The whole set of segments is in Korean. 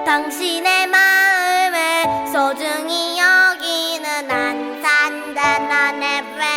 당신의 마음을 소중히 여기는 안산단한 FM.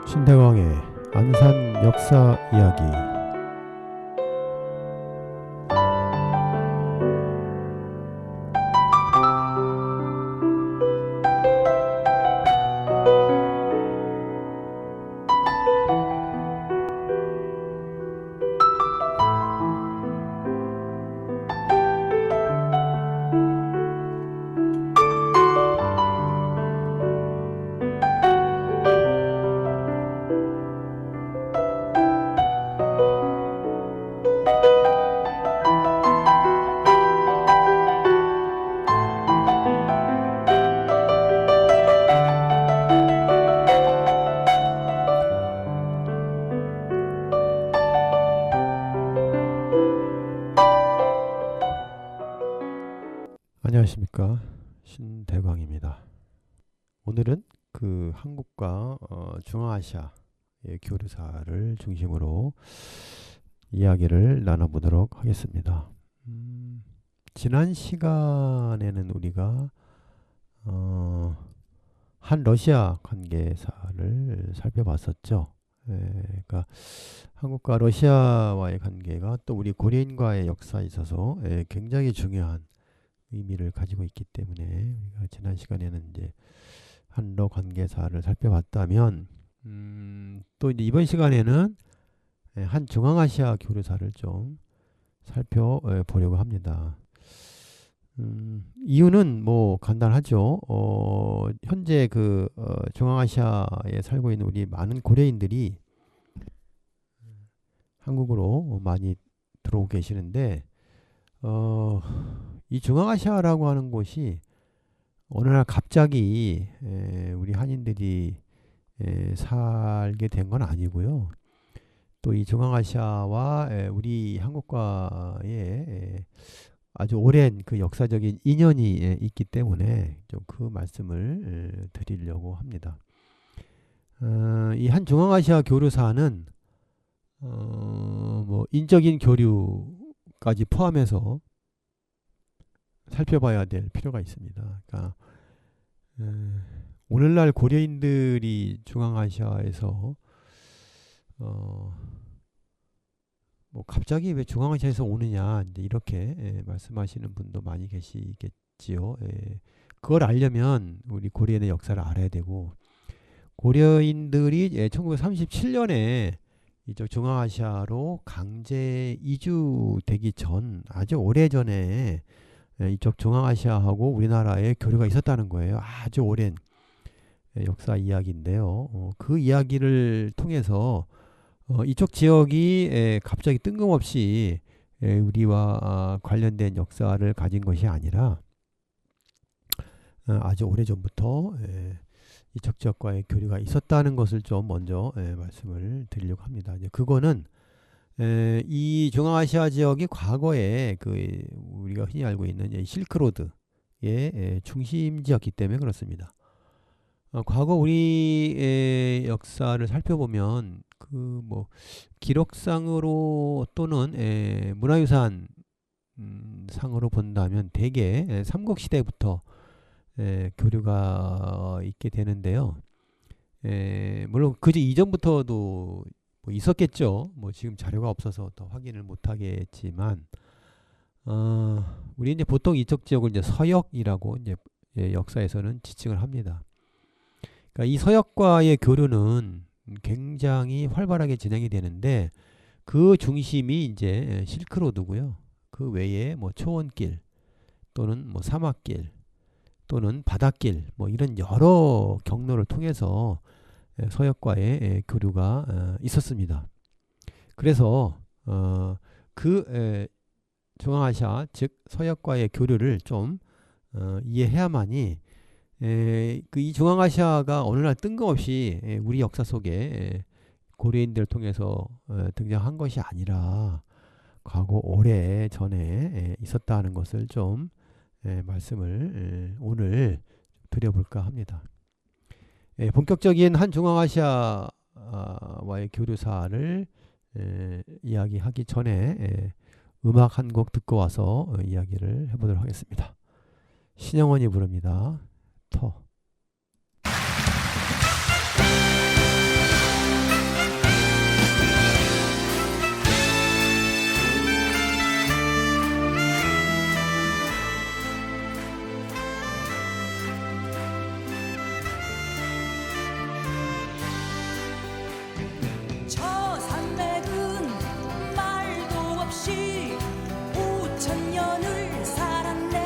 신대광의 안산 역사 이야기. 안녕하십니까, 신대광입니다. 오늘은 그 한국과 중앙아시아의 교류사를 중심으로 이야기를 나눠보도록 하겠습니다. 지난 시간에는 우리가 한 러시아 관계사를 살펴봤었죠. 그러니까 한국과 러시아와의 관계가 또 우리 고려인과의 역사에 있어서 굉장히 중요한 의미를 가지고 있기 때문에 우리가 지난 시간에는 이제 한러 관계사를 살펴봤다면, 또 이제 이번 시간에는 한 중앙아시아 교류사를 좀 살펴보려고 합니다. 이유는 뭐 간단하죠. 현재 그 중앙아시아에 살고 있는 우리 많은 고려인들이 한국으로 많이 들어오고 계시는데, 이 중앙아시아라고 하는 곳이 어느 날 갑자기 우리 한인들이 살게 된 건 아니고요. 또 이 중앙아시아와 우리 한국과의 아주 오랜 그 역사적인 인연이 있기 때문에 좀 그 말씀을 드리려고 합니다. 이 한 중앙아시아 교류사는 뭐 인적인 교류까지 포함해서 살펴봐야 될 필요가 있습니다. 그러니까 오늘날 고려인들이 중앙아시아에서 뭐 갑자기 왜 중앙아시아에서 오느냐 이제 이렇게 말씀하시는 분도 많이 계시겠지요. 그걸 알려면 우리 고려인의 역사를 알아야 되고, 고려인들이 1937년에 이쪽 중앙아시아로 강제 이주되기 전 아주 오래전에 이쪽 중앙아시아하고 우리나라의 교류가 있었다는 거예요. 아주 오랜 역사 이야기인데요. 그 이야기를 통해서 이쪽 지역이 갑자기 뜬금없이 우리와 관련된 역사를 가진 것이 아니라 아주 오래전부터 이쪽 지역과의 교류가 있었다는 것을 좀 먼저 말씀을 드리려고 합니다. 이제 그거는 이 중앙아시아 지역이 과거에 그 우리가 흔히 알고 있는 실크로드의 중심지였기 때문에 그렇습니다. 과거 우리의 역사를 살펴보면 그 뭐 기록상으로 또는 문화유산 상으로 본다면 대개 삼국시대부터 교류가 있게 되는데요. 물론 그 이전부터도 뭐 있었겠죠. 뭐 지금 자료가 없어서 더 확인을 못 하겠지만, 우리 이제 보통 이쪽 지역을 이제 서역이라고 이제 역사에서는 지칭을 합니다. 그러니까 이 서역과의 교류는 굉장히 활발하게 진행이 되는데, 그 중심이 이제 실크로드고요. 그 외에 뭐 초원길 또는 뭐 사막길 또는 바닷길 뭐 이런 여러 경로를 통해서 서역과의 교류가 있었습니다. 그래서 그 중앙아시아 즉 서역과의 교류를 좀 이해해야만이 그 이 중앙아시아가 어느 날 뜬금없이 우리 역사 속에 고려인들을 통해서 등장한 것이 아니라 과거 오래 전에 있었다는 것을 좀 말씀을 오늘 드려볼까 합니다. 본격적인 한 중앙아시아와의 교류사를 이야기하기 전에 음악 한 곡 듣고 와서 이야기를 해보도록 하겠습니다. 신영원이 부릅니다. 터. 저 산맥은 말도 없이 5,000년을 살았네.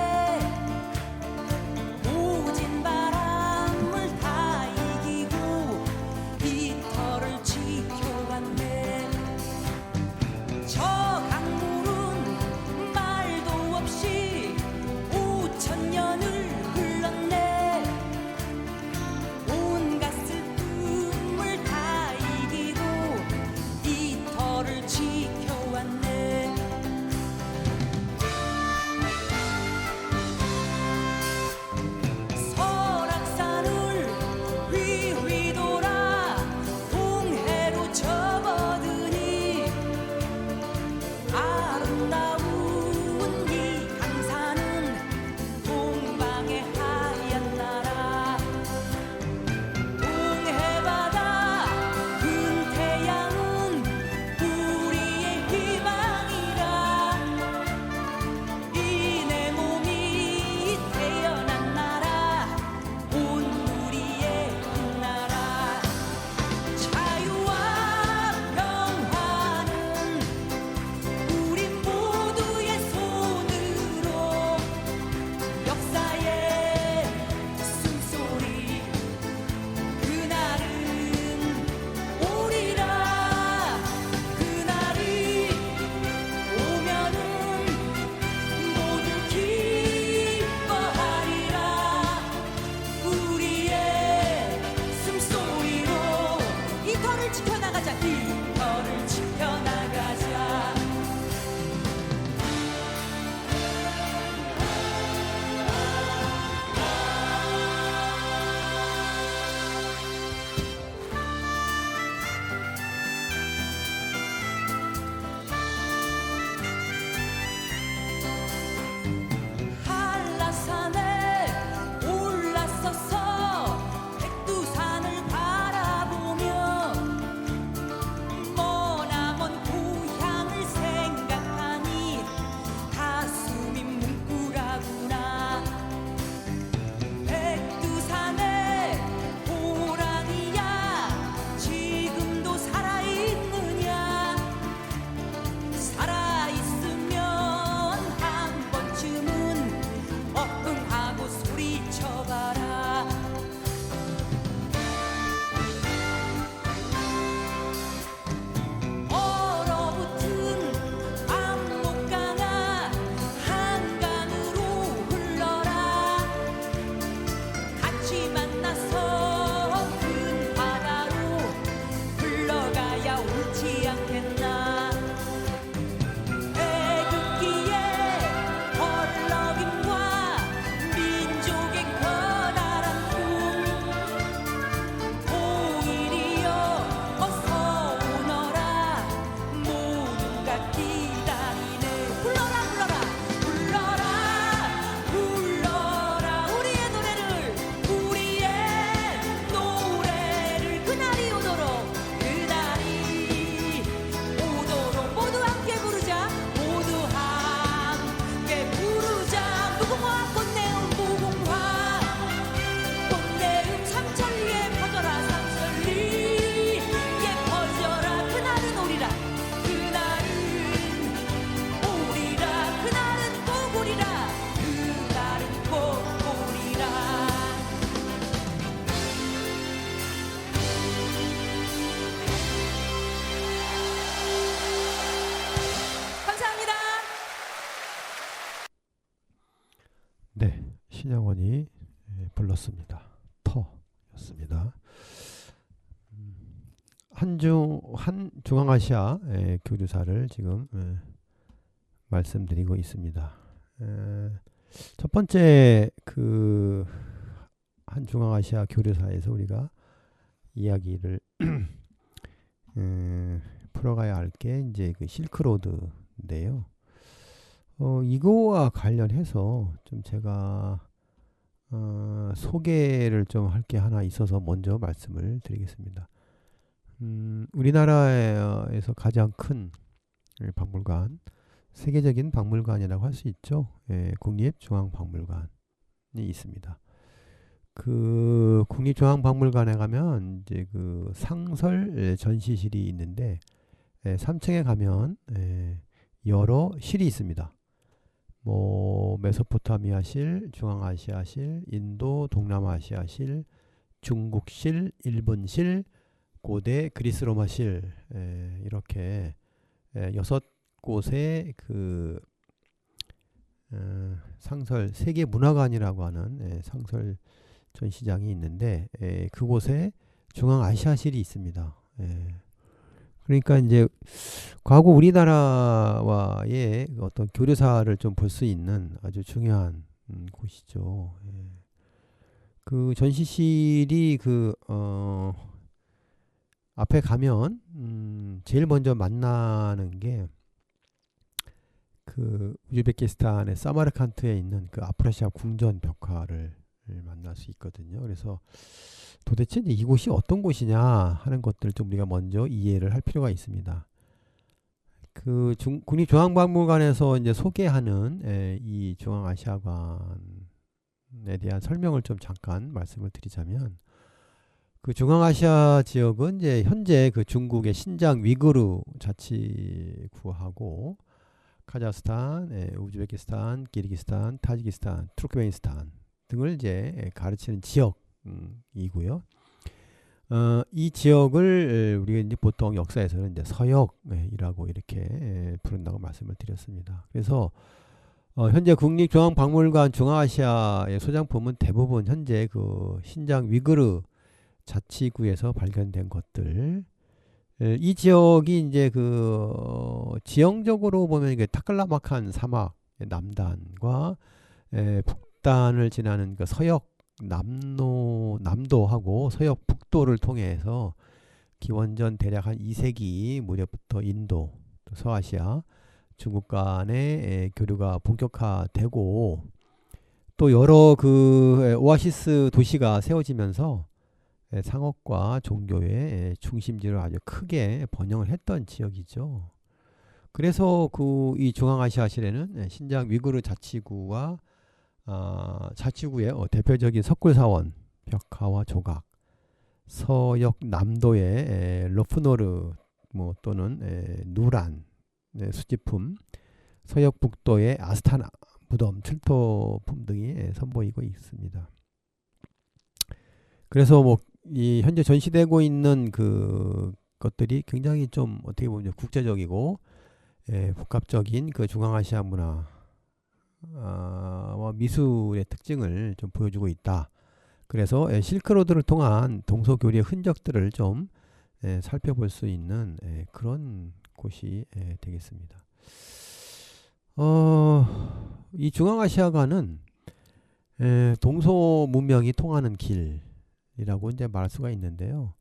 신영원이 불렀습니다. 터였습니다. 한 중앙아시아 교류사를 지금 말씀드리고 있습니다. 첫 번째 그 한 중앙아시아 교류사에서 우리가 이야기를 풀어가야 할 게 이제 그 실크로드인데요. 이거와 관련해서 좀 제가 소개를 좀 할 게 하나 있어서 먼저 말씀을 드리겠습니다. 우리나라에서 가장 큰 박물관, 세계적인 박물관이라고 할 수 있죠. 국립중앙박물관이 있습니다. 그 국립중앙박물관에 가면 이제 그 상설 전시실이 있는데 3층에 가면 여러 실이 있습니다. 뭐 메소포타미아실, 중앙아시아실, 인도 동남아시아실, 중국실, 일본실, 고대 그리스 로마실 이렇게 6곳의 그 상설 세계문화관이라고 하는 상설 전시장이 있는데 그곳에 중앙아시아실이 있습니다. 그러니까 이제 과거 우리나라와의 어떤 교류사를 좀 볼 수 있는 아주 중요한 곳이죠. 그 전시실이 그 앞에 가면 제일 먼저 만나는 게 그 우즈베키스탄의 사마르칸트에 있는 그 아프라시아 궁전 벽화를 만날 수 있거든요. 그래서 도대체 이제 이곳이 어떤 곳이냐 하는 것들을 좀 우리가 먼저 이해를 할 필요가 있습니다. 그 국립중앙박물관에서 이제 소개하는 이 중앙아시아관에 대한 설명을 좀 잠깐 말씀을 드리자면, 그 중앙아시아 지역은 이제 현재 그 중국의 신장 위구르 자치구하고 카자흐스탄, 우즈베키스탄, 키르기스탄, 타지키스탄, 투르크메니스탄 등을 이제 가르치는 지역이고요. 이 지역을 우리가 이제 보통 역사에서는 이제 서역이라고 이렇게 부른다고 말씀을 드렸습니다. 그래서 현재 국립중앙박물관 중앙아시아의 소장품은 대부분 현재 그 신장 위구르 자치구에서 발견된 것들. 이 지역이 이제 그 지형적으로 보면 이게 타클라마칸 사막 남단과 북단을 지나는 그 서역 남도하고 서역 북도를 통해서 기원전 대략 한 2세기 무렵부터 인도, 또 서아시아, 중국 간의 교류가 본격화되고, 또 여러 그 오아시스 도시가 세워지면서 상업과 종교의 중심지를 아주 크게 번영을 했던 지역이죠. 그래서 그 이 중앙아시아실에는 신장 위구르 자치구와 자치구의 대표적인 석굴사원 벽화와 조각, 서역 남도의 러프노르 뭐 또는 누란 수집품, 서역 북도의 아스타나 무덤 출토품 등이 선보이고 있습니다. 그래서 뭐 이 현재 전시되고 있는 그 것들이 굉장히 좀 어떻게 보면 국제적이고 복합적인 그 중앙아시아 문화와 미술의 특징을 좀 보여주고 있다. 그래서 실크로드를 통한 동서교류의 흔적들을 좀 살펴볼 수 있는 그런 곳이 되겠습니다. 이 중앙아시아가는 동서 문명이 통하는 길이라고 이제 말할 수가 있는데요.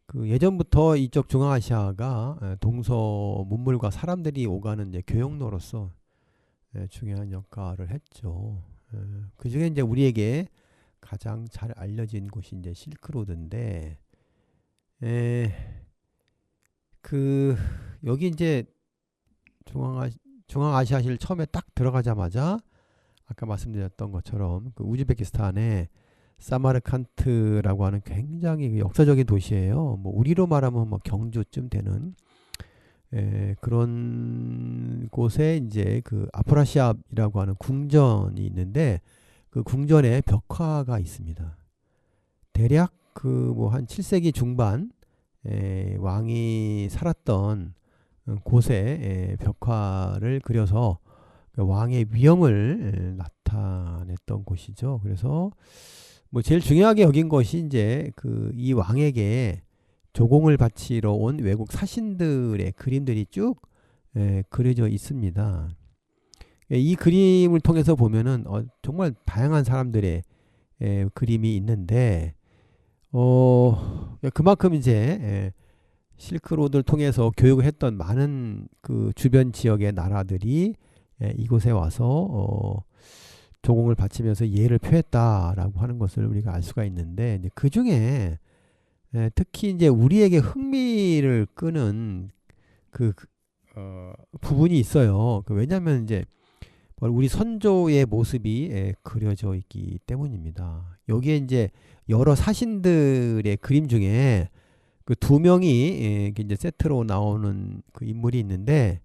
그 예전부터 이쪽 중앙아시아가 동서 문물과 사람들이 오가는 이제 교역로로서 중요한 역할을 했죠. 그 중에 이제 우리에게 가장 잘 알려진 곳이 이제 실크로드인데, 그 여기 이제 중앙아시아실 처음에 딱 들어가자마자 아까 말씀드렸던 것처럼 그 우즈베키스탄의 사마르칸트라고 하는 굉장히 역사적인 도시예요. 뭐 우리로 말하면 뭐 경주쯤 되는 그런 곳에 이제 그 아프라시압이라고 하는 궁전이 있는데, 그 궁전에 벽화가 있습니다. 대략 그 뭐 한 7세기 중반 왕이 살았던 곳에 벽화를 그려서 왕의 위엄을 나타냈던 곳이죠. 그래서 뭐 제일 중요하게 여긴 것이 이제 그 이 왕에게 조공을 바치러 온 외국 사신들의 그림들이 쭉 그려져 있습니다. 이 그림을 통해서 보면은 정말 다양한 사람들의 그림이 있는데 그만큼 이제 실크로드를 통해서 교육을 했던 많은 그 주변 지역의 나라들이 이곳에 와서 조공을 바치면서 예를 표했다라고 하는 것을 우리가 알 수가 있는데, 그 중에 특히 이제 우리에게 흥미를 끄는 부분이 있어요. 왜냐하면 이제 우리 선조의 모습이 그려져 있기 때문입니다. 여기에 이제 여러 사신들의 그림 중에 그 두 명이 이제 세트로 나오는 그 인물이 있는데,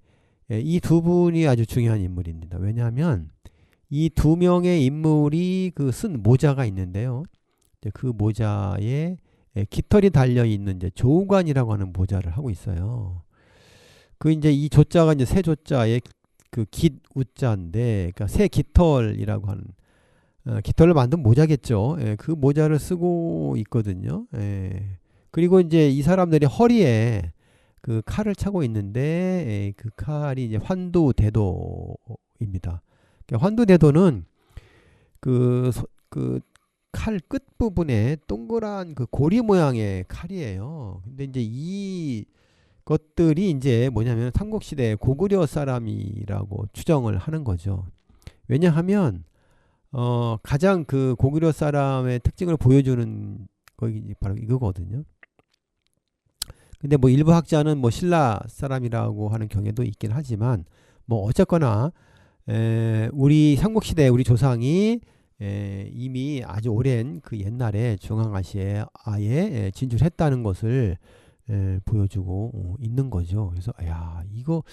이 두 분이 아주 중요한 인물입니다. 왜냐하면 이 두 명의 인물이 그 쓴 모자가 있는데요. 그 모자에 깃털이 달려 있는 이제 조우관이라고 하는 모자를 하고 있어요. 그 이제 이 조자가 이제 새 조자에 그 깃우자인데, 그러니까 새 깃털이라고 하는 깃털을 만든 모자겠죠. 그 모자를 쓰고 있거든요. 그리고 이제 이 사람들이 허리에 그 칼을 차고 있는데, 그 칼이 이제 환두대도입니다. 그러니까 환두대도는 그 칼 끝 부분에 동그란 그 고리 모양의 칼이에요. 근데 이제 이 것들이 이제 뭐냐면 삼국시대 고구려 사람이라고 추정을 하는 거죠. 왜냐하면 가장 그 고구려 사람의 특징을 보여주는 것이 바로 이거거든요. 근데 뭐 일부 학자는 뭐 신라 사람이라고 하는 경향도 있긴 하지만, 뭐 어쨌거나 우리 삼국시대 우리 조상이 이미 아주 오랜 그 옛날에 중앙아시아에 진출했다는 것을 보여주고 있는 거죠. 그래서 야, 이거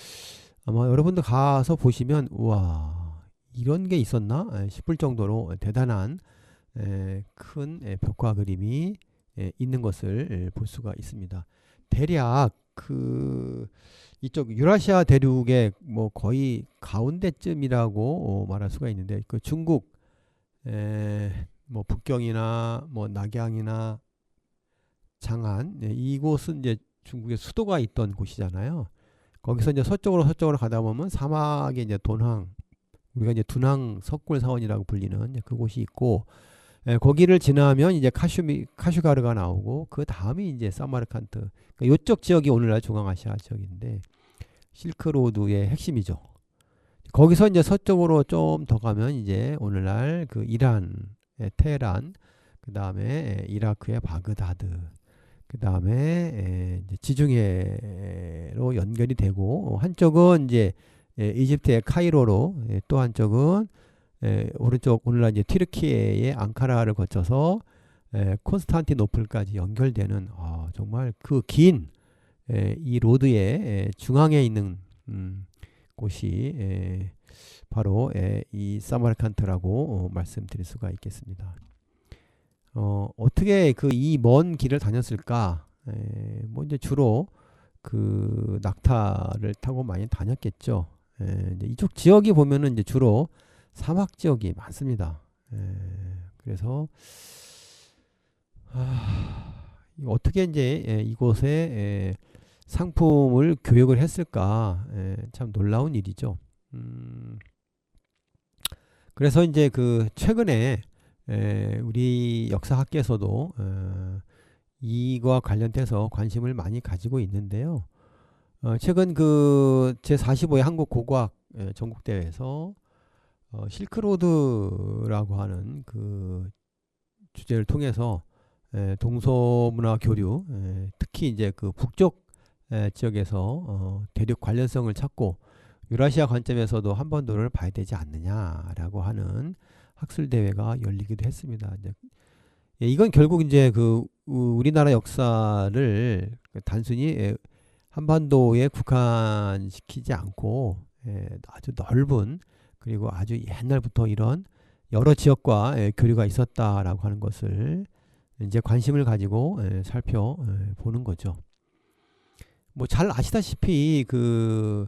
아마 여러분들 가서 보시면 우와, 이런 게 있었나 싶을 정도로 대단한 큰 벽화 그림이 있는 것을 볼 수가 있습니다. 대략 그 이쪽 유라시아 대륙의 뭐 거의 가운데쯤이라고 말할 수가 있는데, 그 중국 뭐 북경이나 뭐 낙양이나 장안, 이곳은 이제 중국의 수도가 있던 곳이잖아요. 거기서 이제 서쪽으로 가다 보면 사막의 이제 돈항, 우리가 이제 둔항 석굴사원이라고 불리는 이제 그곳이 있고, 거기를 지나면 이제 카슈가르가 나오고, 그 다음이 이제 사마르칸트. 그러니까 이쪽 지역이 오늘날 중앙아시아 지역인데 실크로드의 핵심이죠. 거기서 이제 서쪽으로 좀 더 가면 이제 오늘날 그 이란의 테헤란, 그 다음에 이라크의 바그다드, 그 다음에 지중해로 연결이 되고, 한쪽은 이제 이집트의 카이로로, 또 한쪽은 오른쪽 오늘날 이제 튀르키예의 앙카라를 거쳐서 콘스탄티노플까지 연결되는 정말 그 긴 이 로드의 중앙에 있는 곳이 바로 이 사마르칸트라고 말씀드릴 수가 있겠습니다. 어떻게 그 이 먼 길을 다녔을까? 뭐 이제 주로 그 낙타를 타고 많이 다녔겠죠. 이제 이쪽 지역이 보면은 이제 주로 사막 지역이 많습니다. 그래서 어떻게 이제 이곳에 상품을 교육을 했을까? 참 놀라운 일이죠. 그래서 이제 그 최근에 우리 역사학계에서도 이와 관련돼서 관심을 많이 가지고 있는데요. 최근 그 제45회 한국 고고학 전국대회에서 실크로드라고 하는 그 주제를 통해서 동서문화 교류, 특히 이제 그 북쪽 지역에서 대륙 관련성을 찾고 유라시아 관점에서도 한반도를 봐야 되지 않느냐라고 하는 학술 대회가 열리기도 했습니다. 이건 결국 이제 그 우리나라 역사를 단순히 한반도에 국한시키지 않고 아주 넓은, 그리고 아주 옛날부터 이런 여러 지역과 교류가 있었다라고 하는 것을 이제 관심을 가지고 살펴보는 거죠. 뭐 잘 아시다시피 그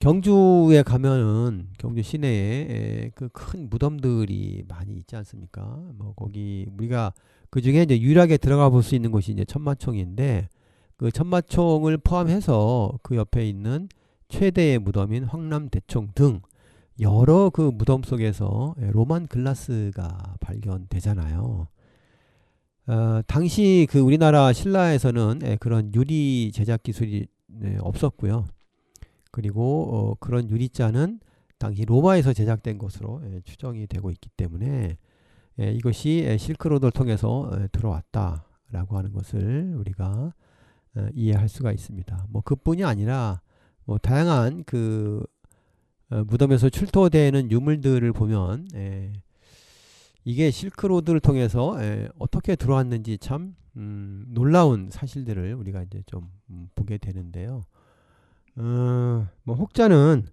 경주에 가면은 경주 시내에 그 큰 무덤들이 많이 있지 않습니까? 뭐 거기 우리가 그 중에 이제 유일하게 들어가 볼 수 있는 곳이 이제 천마총인데 그 천마총을 포함해서 그 옆에 있는 최대의 무덤인 황남대총 등 여러 그 무덤 속에서 로만 글라스가 발견되잖아요. 당시 그 우리나라 신라에서는 그런 유리 제작 기술이 없었고요. 그리고 그런 유리잔은 당시 로마에서 제작된 것으로 추정이 되고 있기 때문에 이것이 실크로드를 통해서 들어왔다라고 하는 것을 우리가 이해할 수가 있습니다. 뭐 그뿐이 아니라 뭐 다양한 그 무덤에서 출토되는 유물들을 보면 이게 실크로드를 통해서 어떻게 들어왔는지 참 놀라운 사실들을 우리가 이제 좀 보게 되는데요. 뭐 혹자는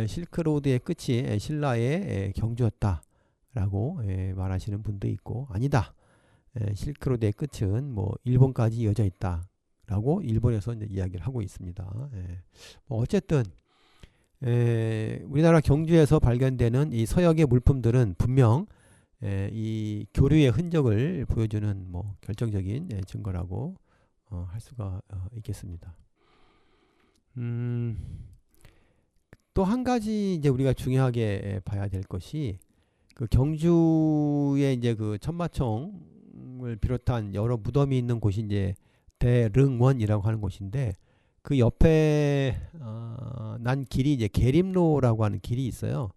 실크로드의 끝이 신라의 경주였다라고 말하시는 분도 있고, 아니다, 실크로드의 끝은 뭐 일본까지 이어져 있다라고 일본에서 이제 이야기를 하고 있습니다. 뭐 어쨌든 우리나라 경주에서 발견되는 이 서역의 물품들은 분명 이 교류의 흔적을 보여주는 뭐 결정적인 증거라고 할 수가 있겠습니다. 또 한 가지 이제 우리가 중요하게 봐야 될 것이 그 경주에 이제 그 천마총을 비롯한 여러 무덤이 있는 곳이 이제 대릉원이라고 하는 곳인데, 그 옆에 난 길이 이제 계림로라고 하는 길이 있어요.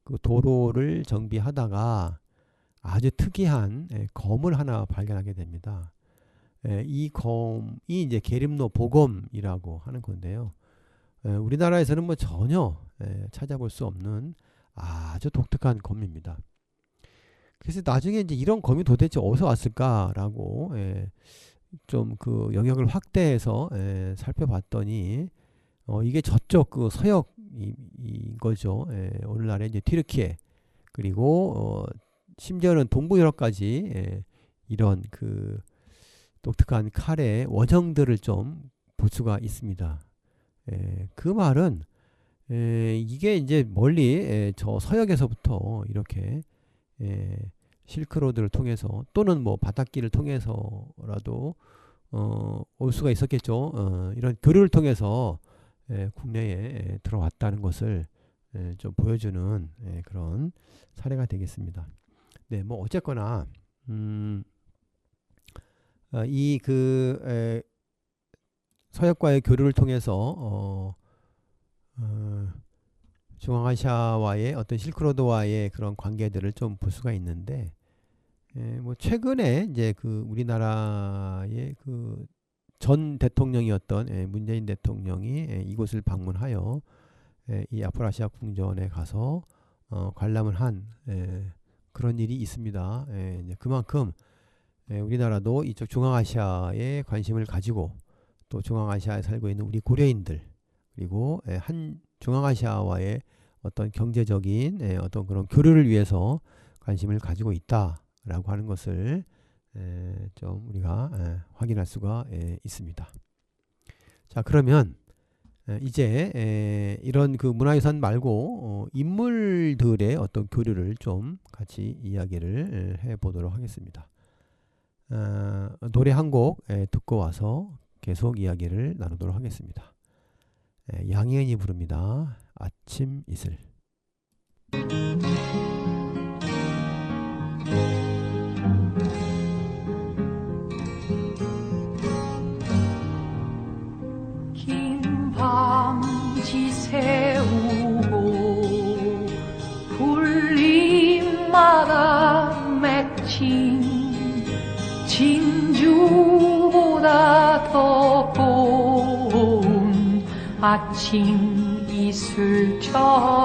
그 도로를 정비하다가 아주 특이한 검을 하나 발견하게 됩니다. 이 검이 이제 계림로 보검이라고 하는 건데요. 우리나라에서는 뭐 전혀 찾아볼 수 없는 아주 독특한 검입니다. 그래서 나중에 이제 이런 검이 도대체 어디서 왔을까라고 좀 그 영역을 확대해서 살펴봤더니 이게 저쪽 그 서역인 거죠. 오늘날의 이제 튀르키예, 그리고 심지어는 동부 유럽까지 이런 그 독특한 칼의 원형들을 좀 볼 수가 있습니다. 그 말은 이게 이제 멀리 저 서역에서부터 이렇게 실크로드를 통해서 또는 뭐 바닷길을 통해서라도 올 수가 있었겠죠. 이런 교류를 통해서 국내에 들어왔다는 것을 좀 보여주는 그런 사례가 되겠습니다. 네, 뭐 어쨌거나 이 그 서역과의 교류를 통해서 중앙아시아와의 어떤 실크로드와의 그런 관계들을 좀 볼 수가 있는데, 뭐 최근에 이제 그 우리나라의 그 전 대통령이었던 문재인 대통령이 이곳을 방문하여 이 아프라시아 궁전에 가서 관람을 한 그런 일이 있습니다. 이제 그만큼 우리나라도 이쪽 중앙아시아에 관심을 가지고, 또 중앙아시아에 살고 있는 우리 고려인들, 그리고 한 중앙아시아와의 어떤 경제적인 어떤 그런 교류를 위해서 관심을 가지고 있다라고 하는 것을 좀 우리가 확인할 수가 있습니다. 자, 그러면 이제 이런 그 문화유산 말고 인물들의 어떤 교류를 좀 같이 이야기를 해보도록 하겠습니다. 노래 한 곡 듣고 와서 계속 이야기를 나누도록 하겠습니다. 양희은이 부릅니다. 아침 이슬. 긴 밤지 새우고 불림마다 맺힌 진주보다 더 고운 아침 이슬처럼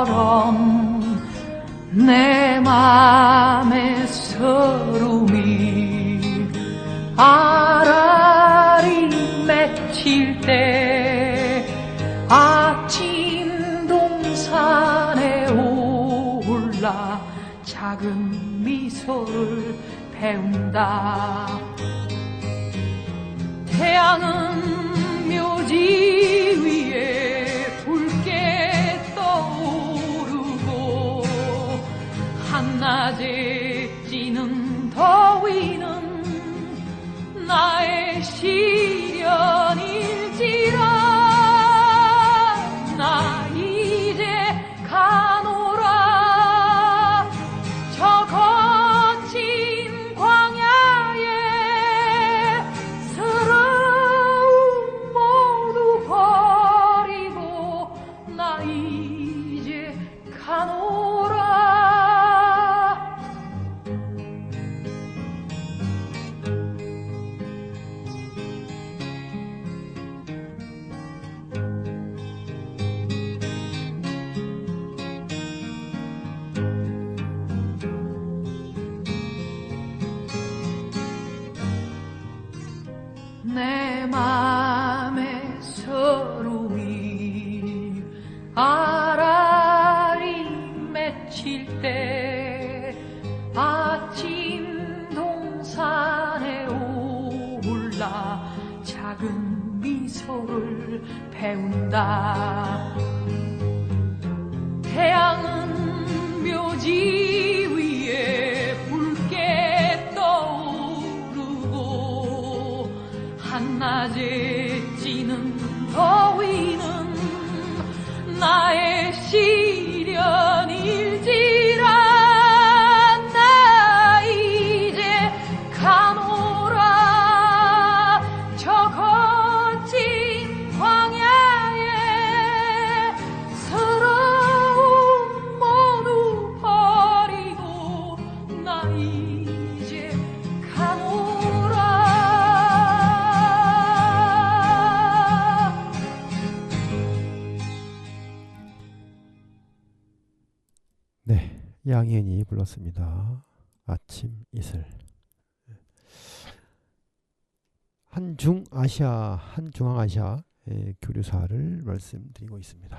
내 맘의 서름이 아라리 맺힐 때 아침 동산에 올라 작은 미소를 배운다. 태양은 묘지 위에 붉게 시련일지라 나 이제 가노라 저 거친 광야에 서러움 모두 버리고 나 이제 가노라 내 맘에 서름이 아라리 맺힐 때 아침 동산에 올라 작은 미소를 배운다 태양은 묘지 위에 붉게 떠오르고 한낮에 찌는 더위는 나의 시련일지라 나 이제 가노라 저 거친 광야에 서러움 모두 버리고 나 이제 가노라 네, 양현이 불렀습니다. 아침 이슬. 한중앙아시아 교류사를 말씀드리고 있습니다.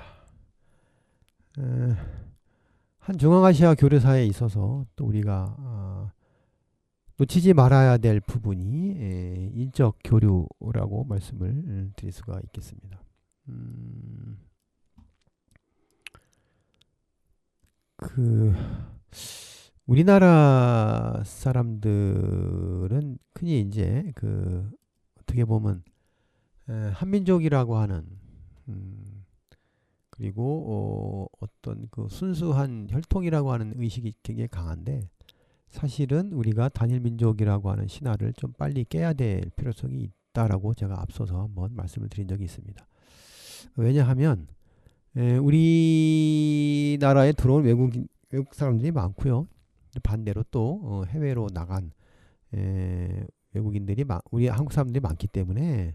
한중앙아시아 교류사에 있어서 또 우리가 놓치지 말아야 될 부분이 인적 교류라고 말씀을 드릴 수가 있겠습니다. 우리나라 사람들은 흔히 이제 어떻게 보면 한민족이라고 하는 그리고 어떤 순수한 혈통이라고 하는 의식이 굉장히 강한데 사실은 우리가 단일 민족이라고 하는 신화를 좀 빨리 깨야 될 필요성이 있다라고 제가 앞서서 한번 말씀을 드린 적이 있습니다. 왜냐하면 우리나라에 들어온 외국 사람들이 많고요. 반대로 또 해외로 나간 외국인들이 우리 한국 사람들이 많기 때문에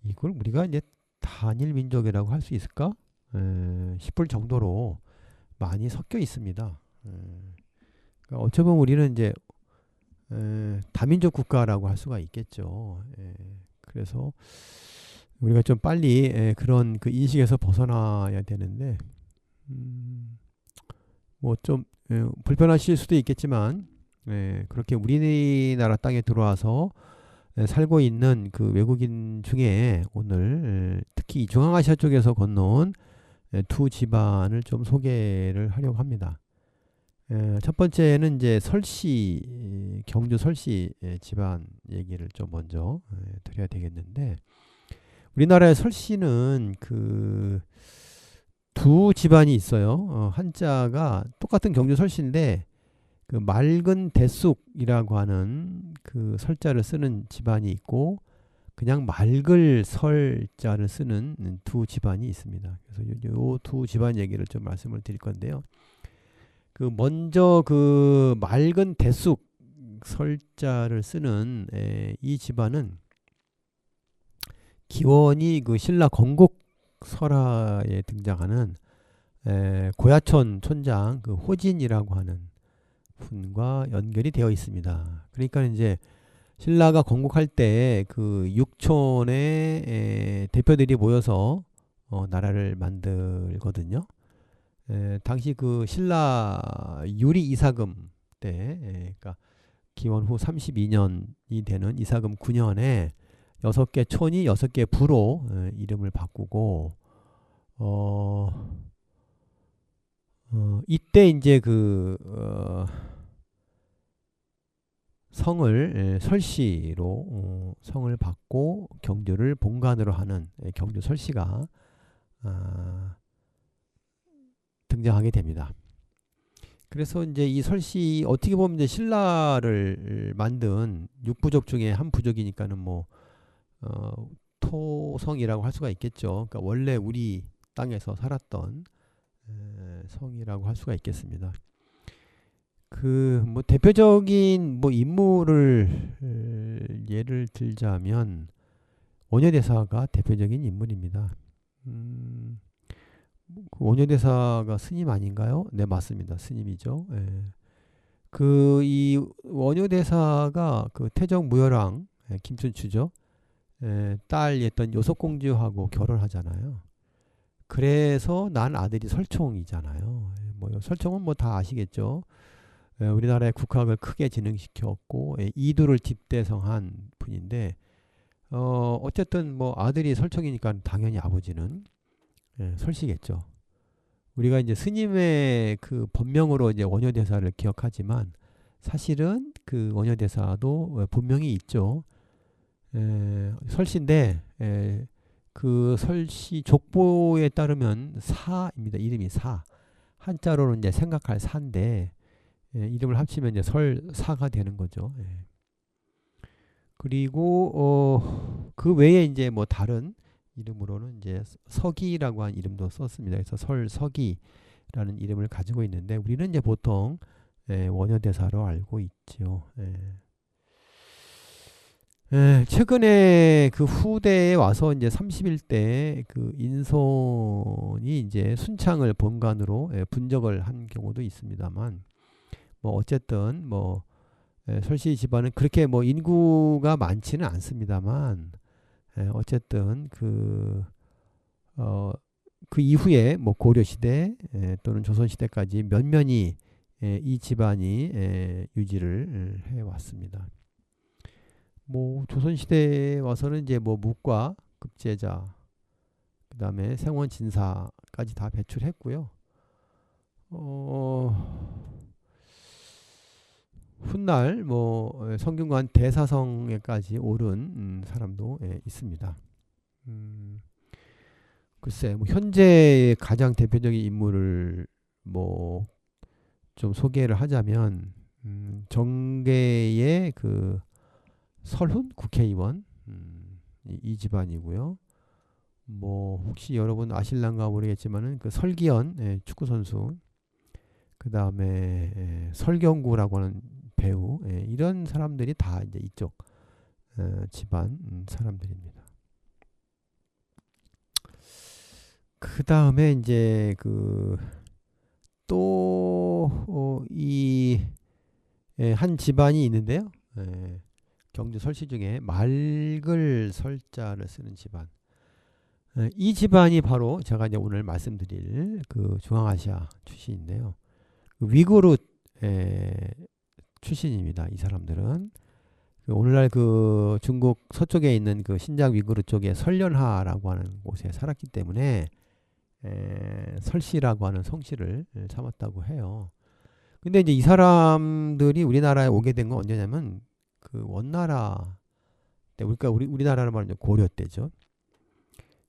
이걸 우리가 이제 단일 민족이라고 할 수 있을까 싶을 정도로 많이 섞여 있습니다. 그러니까 어쩌면 우리는 이제 다민족 국가라고 할 수가 있겠죠. 그래서 우리가 좀 빨리 그런 인식에서 벗어나야 되는데 뭐 좀 불편하실 수도 있겠지만 그렇게 우리나라 땅에 들어와서 살고 있는 그 외국인 중에 오늘 특히 중앙아시아 쪽에서 건너온 두 집안을 좀 소개를 하려고 합니다. 첫 번째는 이제 설씨, 경주 설씨 집안 얘기를 좀 먼저 드려야 되겠는데 우리나라의 설씨는 두 집안이 있어요. 한자가 똑같은 경주 설씨인데 맑은 대쑥이라고 하는 설자를 쓰는 집안이 있고 그냥 맑을 설자를 쓰는 두 집안이 있습니다. 그래서 요 두 집안 얘기를 좀 말씀을 드릴 건데요. 먼저 맑은 대쑥 설자를 쓰는 이 집안은 기원이 신라 건국 설화에 등장하는 고야촌 촌장 호진이라고 하는 분과 연결이 되어 있습니다. 그러니까 이제 신라가 건국할 때 육촌의 대표들이 모여서 나라를 만들거든요. 당시 신라 유리 이사금 때, 그러니까 기원 후 32년이 되는 이사금 9년에 6개 촌이 6개 부로 이름을 바꾸고 이때 이제 성을 설씨로 성을 받고 경주를 본관으로 하는 경주 설씨가 등장하게 됩니다. 그래서 이제 이 설씨 어떻게 보면 이제 신라를 만든 6부족 중에 한 부족이니까는 뭐 토성이라고 할 수가 있겠죠. 그러니까 원래 우리 땅에서 살았던 성이라고 할 수가 있겠습니다. 그 뭐 대표적인 뭐 인물을 예를 들자면 원효대사가 대표적인 인물입니다. 그 원효대사가 스님 아닌가요? 네, 맞습니다. 스님이죠. 그 이 원효대사가 그 태정무열왕 김춘추죠. 딸이었던 요속공주하고 결혼하잖아요. 그래서 난 아들이 설총이잖아요. 뭐 설총은 뭐 다 아시겠죠. 우리나라의 국학을 크게 진흥시켰고 이두를 집대성한 분인데 어쨌든 뭐 아들이 설총이니까 당연히 아버지는 설씨겠죠. 우리가 이제 스님의 그 법명으로 이제 원효대사를 기억하지만 사실은 그 원효대사도 본명이 있죠. 설씨인데 그 설씨 족보에 따르면 사입니다. 이름이 사. 한자로는 이제 생각할 사인데 이름을 합치면 이제 설사가 되는 거죠. 그리고 그 외에 이제 뭐 다른 이름으로는 이제 서기라고 한 이름도 썼습니다. 그래서 설서기라는 이름을 가지고 있는데 우리는 이제 보통 원효대사로 알고 있죠. 최근에 그 후대에 와서 이제 31대 그 인손이 이제 순창을 본관으로 분적을 한 경우도 있습니다만 뭐 어쨌든 뭐 설씨 집안은 그렇게 뭐 인구가 많지는 않습니다만 어쨌든 그 이후에 뭐 고려시대 또는 조선시대까지 면면이 이 집안이 유지를 해왔습니다. 뭐 조선시대에 와서는 이제 뭐 묵과 급제자 그 다음에 생원진사까지 다 배출했고요. 훗날 뭐 성균관 대사성에까지 오른 사람도 있습니다. 글쎄 뭐 현재의 가장 대표적인 인물을 뭐 좀 소개를 하자면 정계의 그 설훈 국회의원 이 집안이고요. 뭐 혹시 여러분 아실란가 모르겠지만은 그 설기현 축구 선수, 그 다음에 설경구라고 하는 배우, 이런 사람들이 다 이제 이쪽 집안 사람들입니다. 그 다음에 이제 그 또 이 한 집안이 있는데요. 경주 설씨 중에 맑을 설자를 쓰는 집안. 이 집안이 바로 제가 이제 오늘 말씀드릴 그 중앙아시아 출신인데요. 그 위구르 출신입니다. 이 사람들은 그 오늘날 그 중국 서쪽에 있는 그 신장 위구르 쪽에 설련하라고 하는 곳에 살았기 때문에 설씨라고 하는 성씨를 삼았다고 해요. 근데 이제 이 사람들이 우리나라에 오게 된 건 언제냐면 그 원나라 때, 그러니까 우리나라로 말하면 고려 때죠.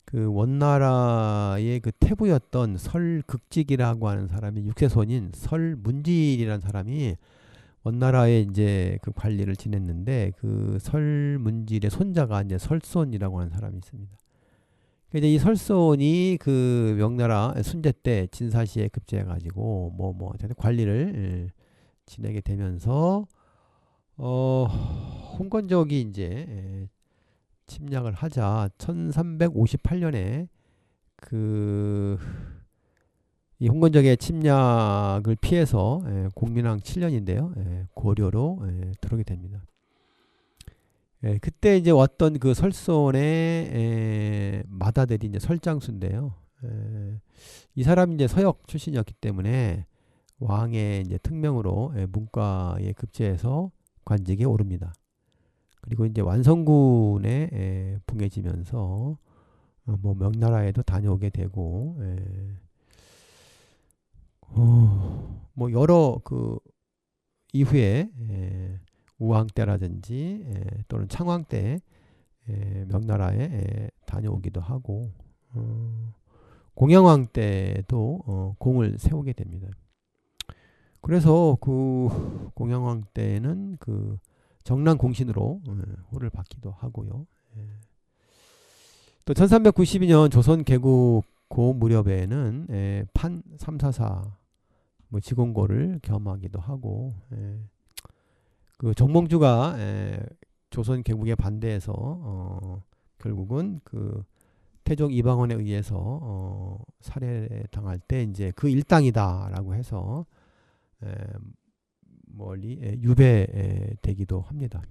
그 원나라의 그 태부였던 설극직이라고 하는 사람이 육세손인 설문질이라는 사람이 원나라에 이제 그 관리를 지냈는데 그 설문질의 손자가 이제 설손이라고 하는 사람이 있습니다. 이제 이 설손이 그 명나라 순제 때 진사시에 급제해가지고 뭐 관리를 지내게 되면서 홍건적이 이제 침략을 하자 1358년에 그 이 홍건적의 침략을 피해서 공민왕 7년인데요. 고려로 들어오게 됩니다. 그때 이제 왔던 그 설손의 맏아들이 이제 설장수인데요. 이 사람이 이제 서역 출신이었기 때문에 왕의 이제 특명으로 문과에 급제해서 관직에 오릅니다. 그리고 이제 완성군에 붕해지면서 뭐 명나라에도 다녀오게 되고 뭐 여러 그 이후에 우왕 때라든지 또는 창왕 때 명나라에 다녀오기도 하고 공양왕 때도 공을 세우게 됩니다. 그래서 그 공양왕 때는 그 정랑 공신으로 호를 받기도 하고요. 또 1392년 조선 개국 고 무렵에는 판 344 뭐 지공고를 겸하기도 하고 그 정몽주가 조선 개국에 반대해서 결국은 그 태종 이방원에 의해서 살해당할 때 이제 그 일당이다라고 해서 멀리 유배되기도 합니다.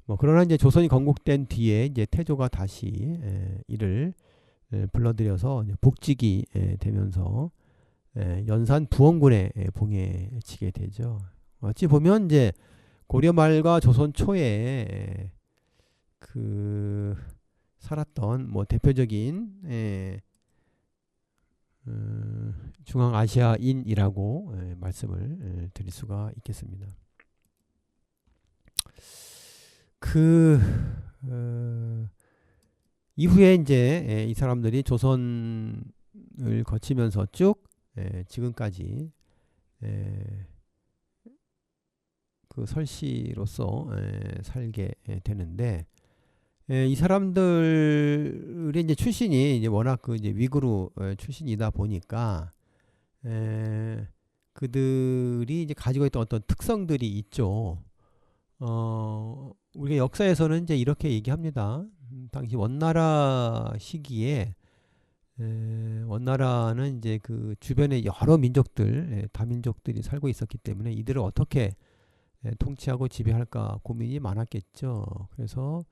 뭐 그러나 이제 조선이 건국된 뒤에 이제 태조가 다시 이를 불러들여서 복직이 되면서 연산 부원군에 봉해지게 되죠. 어찌 보면 이제 고려 말과 조선 초에 그 살았던 뭐 대표적인 중앙아시아인이라고 말씀을 드릴 수가 있겠습니다. 그 이후에 이제 이 사람들이 조선을 거치면서 쭉 지금까지 그 설씨로서 살게 되는데 이 사람들이 이제 출신이 이제 워낙 그 이제 위구르 출신이다 보니까 그들이 이제 가지고 있던 어떤 특성들이 있죠. 우리가 역사에서는 이제 이렇게 얘기합니다. 당시 원나라 시기에 원나라는 이제 그 주변에 여러 민족들, 다민족들이 살고 있었기 때문에 이들을 어떻게 통치하고 지배할까 고민이 많았겠죠. 그래서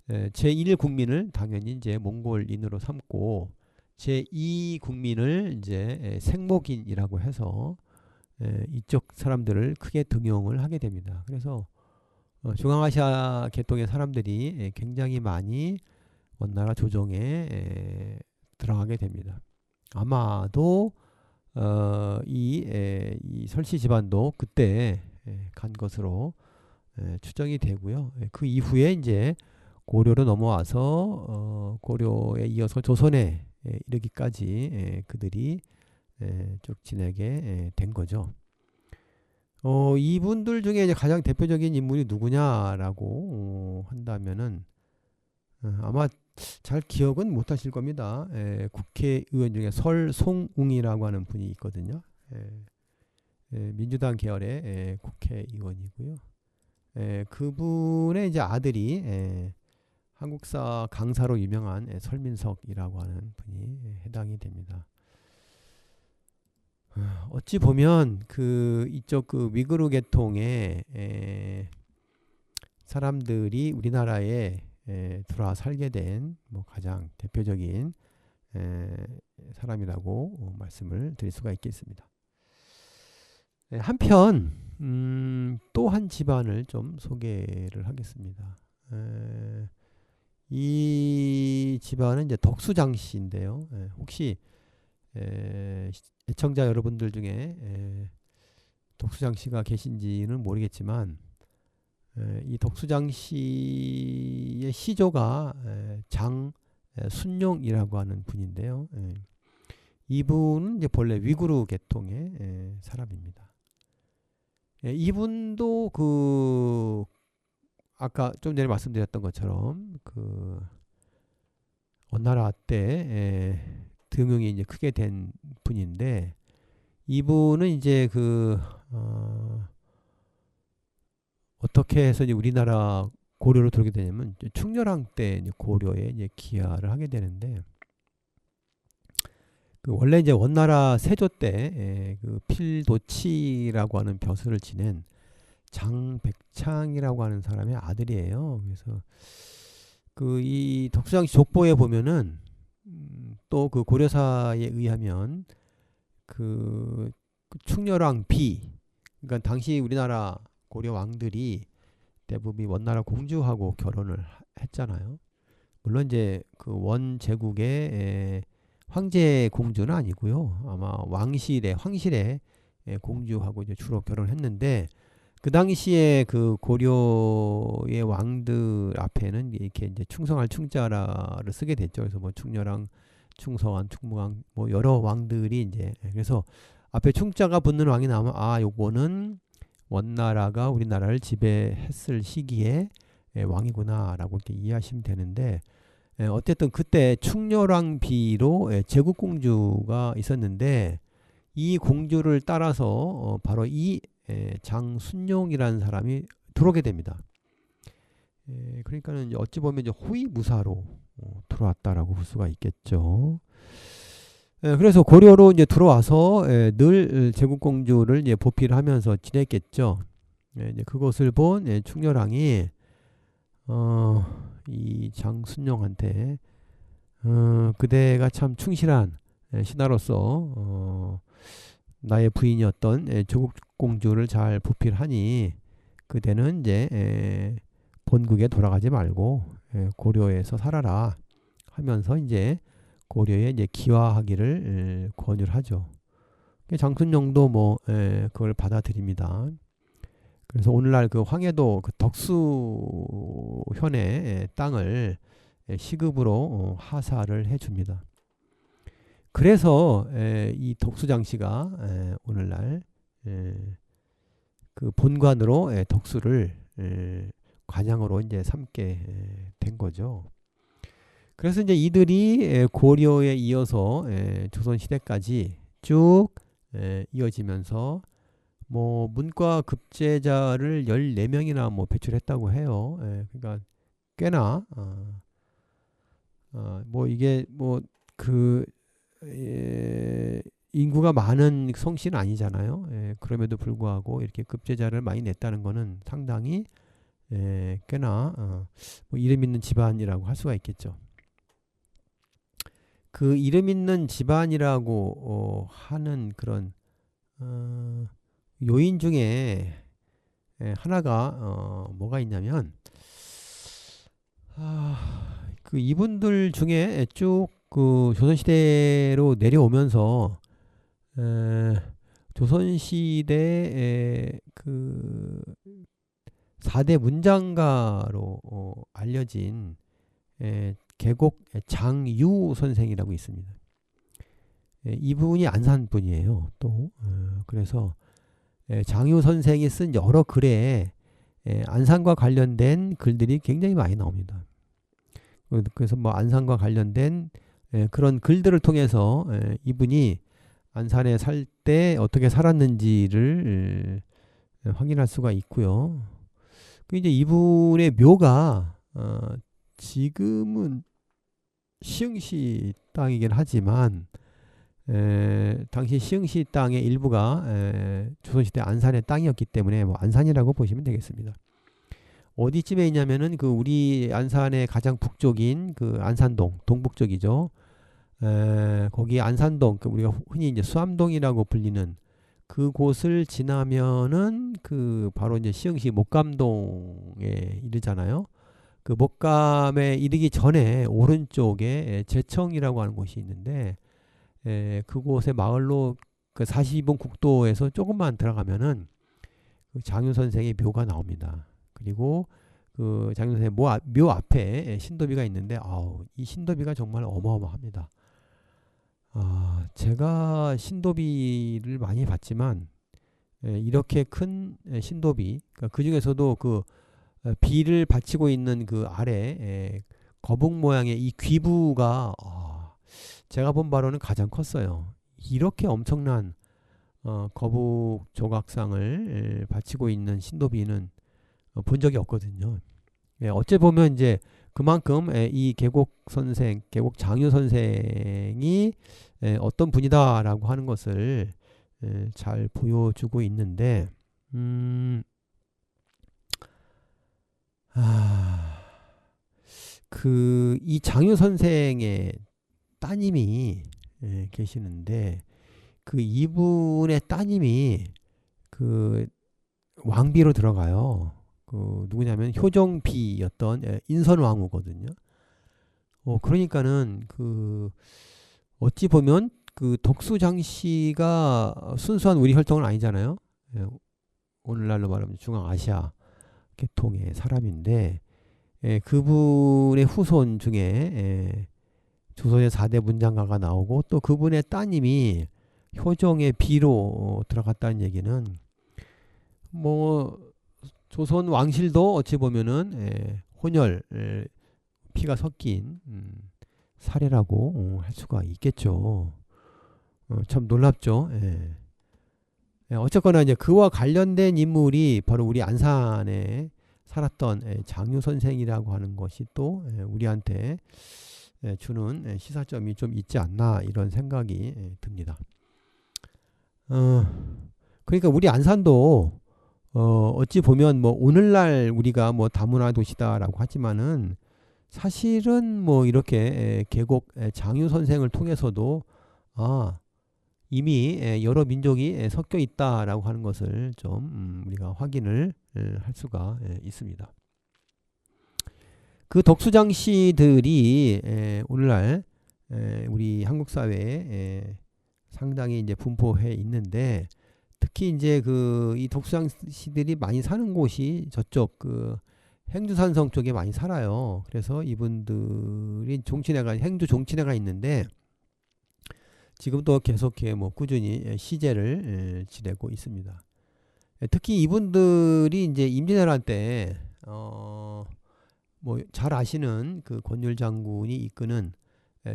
제1 국민을 당연히 이제 몽골인으로 삼고 제2 국민을 이제 생목인이라고 해서 이쪽 사람들을 크게 등용을 하게 됩니다. 그래서 중앙아시아 계통의 사람들이 굉장히 많이 원나라 조정에 들어가게 됩니다. 아마도 이 설씨 집안도 그때 간 것으로 추정이 되고요. 그 이후에 이제 고려로 넘어와서 고려에 이어서 조선에 이르기까지 그들이 쭉 지내게 된 거죠. 이분들 중에 이제 가장 대표적인 인물이 누구냐라고 한다면은 아마 잘 기억은 못 하실 겁니다. 국회의원 중에 설송웅이라고 하는 분이 있거든요. 민주당 계열의 국회의원이고요. 그분의 이제 아들이 한국사 강사로 유명한 설민석이라고 하는 분이 해당이 됩니다. 어찌 보면 그 이쪽 그 위구르 계통의 사람들이 우리나라에 들어와 살게 된 뭐 가장 대표적인 사람이라고 말씀을 드릴 수가 있겠습니다. 한편 또 한 집안을 좀 소개를 하겠습니다. 이 집안은 이제 덕수장씨인데요. 혹시 애청자 여러분들 중에 덕수장씨가 계신지는 모르겠지만 이 덕수장씨의 시조가 장순용이라고 하는 분인데요. 이분은 이제 본래 위구르 계통의 사람입니다. 이분도 그 아까 좀 전에 말씀드렸던 것처럼 그 원나라 때 등용이 이제 크게 된 분인데 이분은 이제 그 어떻게 해서 이제 우리나라 고려로 들어오게 되냐면 충렬왕 때 이제 고려에 이제 기하를 하게 되는데 그 원래 이제 원나라 세조 때 그 필도치라고 하는 벼슬을 지낸 장백창이라고 하는 사람의 아들이에요. 그래서 그 이 덕수장씨 족보에 보면은 또 그 고려사에 의하면 그 충렬왕 비, 그러니까 당시 우리나라 고려 왕들이 대부분 원나라 공주하고 결혼을 했잖아요. 물론 이제 그 원제국의 황제 공주는 아니고요. 아마 황실의 공주하고 이제 주로 결혼했는데 그 당시에 그 고려의 왕들 앞에는 이렇게 이제 충성할 충자라를 쓰게 됐죠. 그래서 뭐 충렬왕, 충성왕, 충무왕 뭐 여러 왕들이 이제 그래서 앞에 충자가 붙는 왕이 나오면 아 요거는 원나라가 우리나라를 지배했을 시기에 왕이구나라고 이렇게 이해하시면 되는데 어쨌든 그때 충렬왕비로 제국공주가 있었는데 이 공주를 따라서 바로 이 장순용이라는 사람이 들어오게 됩니다. 그러니까는 어찌 보면 이제 호위무사로 들어왔다라고 볼 수가 있겠죠. 그래서 고려로 이제 들어와서 늘 제국공주를 이제 보필을 하면서 지냈겠죠. 이제 그것을 본 충렬왕이 이 장순용한테 그대가 참 충실한 신하로서 나의 부인이었던 조국공주를 잘 보필하니 그대는 이제 본국에 돌아가지 말고 고려에서 살아라 하면서 이제 고려에 이제 기화하기를 권유를 하죠. 장순용도 뭐 그걸 받아들입니다. 그래서 오늘날 그 황해도 그 덕수현의 땅을 시급으로 하사를 해줍니다. 그래서 이 덕수장씨가 오늘날 그 본관으로 덕수를 관양으로 이제 삼게 된 거죠. 그래서 이제 이들이 고려에 이어서 조선 시대까지 쭉 이어지면서 뭐 문과 급제자를 14명이나 뭐 배출했다고 해요. 그러니까 꽤나 뭐 이게 뭐 그 인구가 많은 성씨는 아니잖아요. 그럼에도 불구하고 이렇게 급제자를 많이 냈다는 거는 상당히 꽤나 뭐 이름 있는 집안이라고 할 수가 있겠죠. 그 이름 있는 집안이라고 하는 그런 요인 중에 하나가 뭐가 있냐면 그 이분들 중에 쭉 그 조선시대로 내려오면서 조선시대 그 4대 문장가로 알려진 계곡 장유 선생이라고 있습니다. 이분이 안산 분이에요. 또 그래서 장유 선생이 쓴 여러 글에 안산과 관련된 글들이 굉장히 많이 나옵니다. 그래서 뭐 안산과 관련된 그런 글들을 통해서 이분이 안산에 살 때 어떻게 살았는지를 확인할 수가 있고요. 그 이제 이분의 묘가 지금은 시흥시 땅이긴 하지만 당시 시흥시 땅의 일부가 조선시대 안산의 땅이었기 때문에 뭐 안산이라고 보시면 되겠습니다. 어디쯤에 있냐면은 그 우리 안산의 가장 북쪽인 그 안산동 동북쪽이죠. 거기 안산동 그 우리가 흔히 이제 수암동이라고 불리는 그곳을 지나면은 그 바로 이제 시흥시 목감동에 이르잖아요. 그 목감에 이르기 전에 오른쪽에 제청이라고 하는 곳이 있는데 그곳의 마을로 그 42번 국도에서 조금만 들어가면은 그 장유 선생의 묘가 나옵니다. 그리고 그 장유 선생의 묘 앞에 신도비가 있는데 이 신도비가 정말 어마어마합니다. 제가 신도비를 많이 봤지만 이렇게 큰 신도비 그 중에서도 그 비를 받치고 있는 그 아래 거북 모양의 이 귀부가 제가 본 바로는 가장 컸어요. 이렇게 엄청난 거북 조각상을 받치고 있는 신도비는 본 적이 없거든요. 어째 보면 이제 그만큼 이 계곡 장유 선생이 어떤 분이다라고 하는 것을 잘 보여주고 있는데, 이 장유 선생의 따님이 계시는데, 그 이분의 따님이 그 왕비로 들어가요. 그 누구냐면 효정비였던 인선왕후거든요. 그러니까는 그 어찌 보면 그 덕수장씨가 순수한 우리 혈통은 아니잖아요. 오늘날로 말하면 중앙아시아 계통의 사람인데 그분의 후손 중에 조선의 4대 문장가가 나오고 또 그분의 따님이 효종의 비로 들어갔다는 얘기는 뭐 조선 왕실도 어찌 보면은 혼혈 피가 섞인 사례라고 할 수가 있겠죠. 참 놀랍죠. 어쨌거나 이제 그와 관련된 인물이 바로 우리 안산에 살았던 장유 선생이라고 하는 것이 또 우리한테 주는 시사점이 좀 있지 않나 이런 생각이 듭니다. 그러니까 우리 안산도 어찌 보면 뭐 오늘날 우리가 뭐 다문화 도시다라고 하지만은 사실은 뭐 이렇게 계곡 장유 선생을 통해서도 이미 여러 민족이 섞여 있다라고 하는 것을 좀 우리가 확인을 할 수가 있습니다. 그 덕수장씨들이 오늘날 우리 한국 사회에 상당히 이제 분포해 있는데 특히 이제 이 덕수장씨들이 많이 사는 곳이 저쪽 그 행주산성 쪽에 많이 살아요. 그래서 이분들이 행주 종친회가 있는데 지금도 계속해 뭐 꾸준히 시제를 지내고 있습니다. 특히 이분들이 이제 임진왜란 때 뭐 잘 아시는 그 권율 장군이 이끄는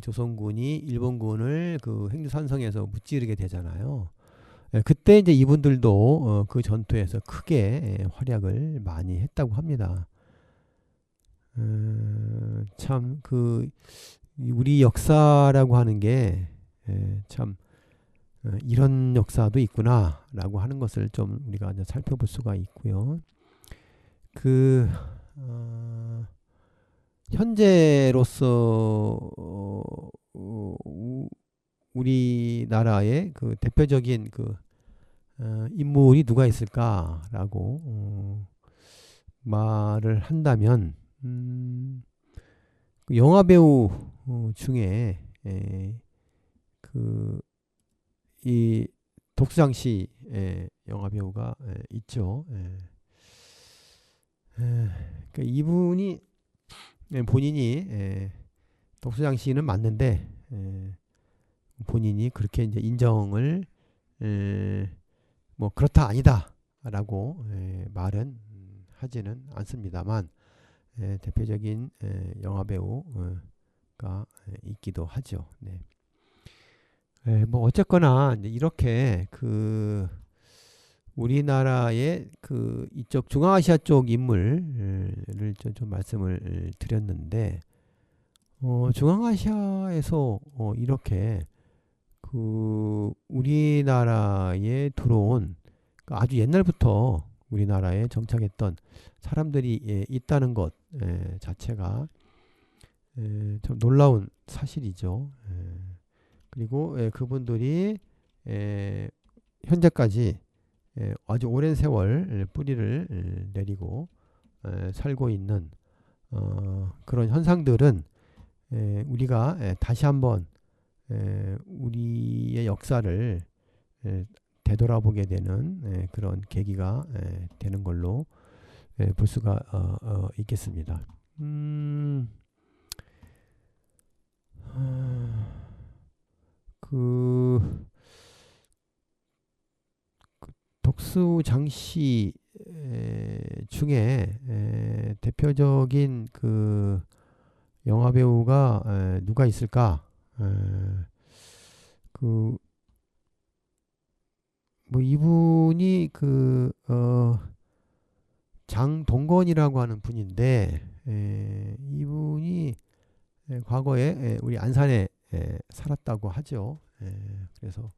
조선군이 일본군을 그 행주산성에서 무찌르게 되잖아요. 그때 이제 이분들도 그 전투에서 크게 활약을 많이 했다고 합니다. 참 그 우리 역사라고 하는 게 참 이런 역사도 있구나라고 하는 것을 좀 우리가 이제 살펴볼 수가 있고요. 현재로서 우리나라의 그 대표적인 인물이 누가 있을까라고 말을 한다면 그 영화 배우 중에 이 덕수장씨 영화 배우가 있죠. 그러니까 이분이 본인이 덕수장씨는 맞는데 본인이 그렇게 이제 인정을 뭐 그렇다 아니다라고 말은 하지는 않습니다만 대표적인 영화 배우가 있기도 하죠. 네. 뭐 어쨌거나 이제 이렇게 우리나라의 이쪽 중앙아시아 쪽 인물을 좀 말씀을 드렸는데 중앙아시아에서 이렇게 우리나라에 들어온 아주 옛날부터 우리나라에 정착했던 사람들이 있다는 것 자체가 좀 놀라운 사실이죠. 그리고 그분들이 현재까지 아주 오랜 세월 뿌리를 내리고 살고 있는 그런 현상들은 우리가 다시 한번 우리의 역사를 되돌아보게 되는 그런 계기가 되는 걸로 볼 수가 있겠습니다. 덕수장씨 중에 대표적인 영화 배우가 누가 있을까? 뭐 이분이 장동건이라고 하는 분인데 이분이 과거에 우리 안산에 살았다고 하죠. 그래서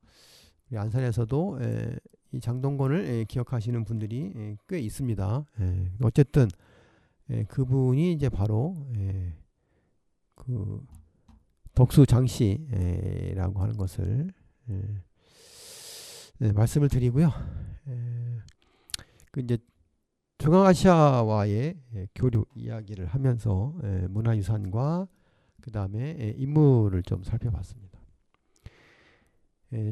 우리 안산에서도 이 장동건을 기억하시는 분들이 꽤 있습니다. 어쨌든 그분이 이제 바로 덕수장씨라고 하는 것을 말씀을 드리고요. 이제 중앙아시아와의 교류 이야기를 하면서 문화유산과 그 다음에 인물을 좀 살펴봤습니다.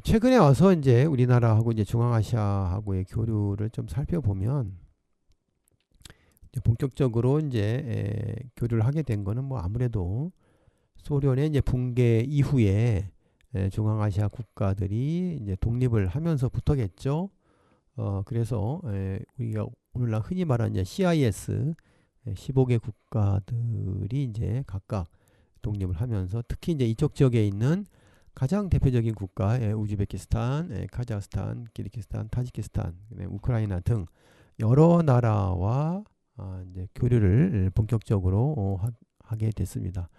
최근에 와서 이제 우리나라하고 이제 중앙아시아하고의 교류를 좀 살펴보면 이제 본격적으로 이제 교류를 하게 된 거는 뭐 아무래도 소련의 이제 붕괴 이후에 중앙아시아 국가들이 이제 독립을 하면서부터겠죠. 그래서 우리가 오늘날 흔히 말하는 이제 CIS 15개 국가들이 이제 각각 독립을 하면서 특히 이제 이쪽 지역에 있는 가장 대표적인 국가 우즈베키스탄, 카자흐스탄, 키르기스탄, 타지키스탄, 우크라이나 등 여러 나라와 이제 교류를 본격적으로 하게 됐습니다.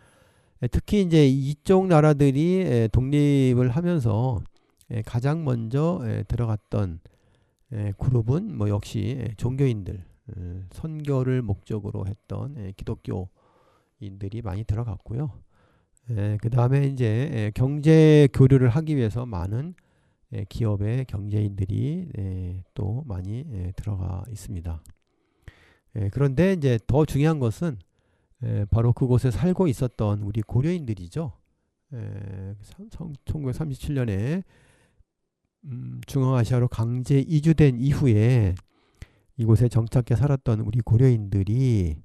특히 이제 이쪽 나라들이 독립을 하면서 가장 먼저 들어갔던 그룹은 뭐 역시 종교인들, 선교를 목적으로 했던 기독교인들이 많이 들어갔고요. 그 다음에 이제 경제 교류를 하기 위해서 많은 기업의 경제인들이 또 많이 들어가 있습니다. 그런데 이제 더 중요한 것은 바로 그곳에 살고 있었던 우리 고려인들이죠. 1937년에 중앙아시아로 강제 이주된 이후에 이곳에 정착해 살았던 우리 고려인들이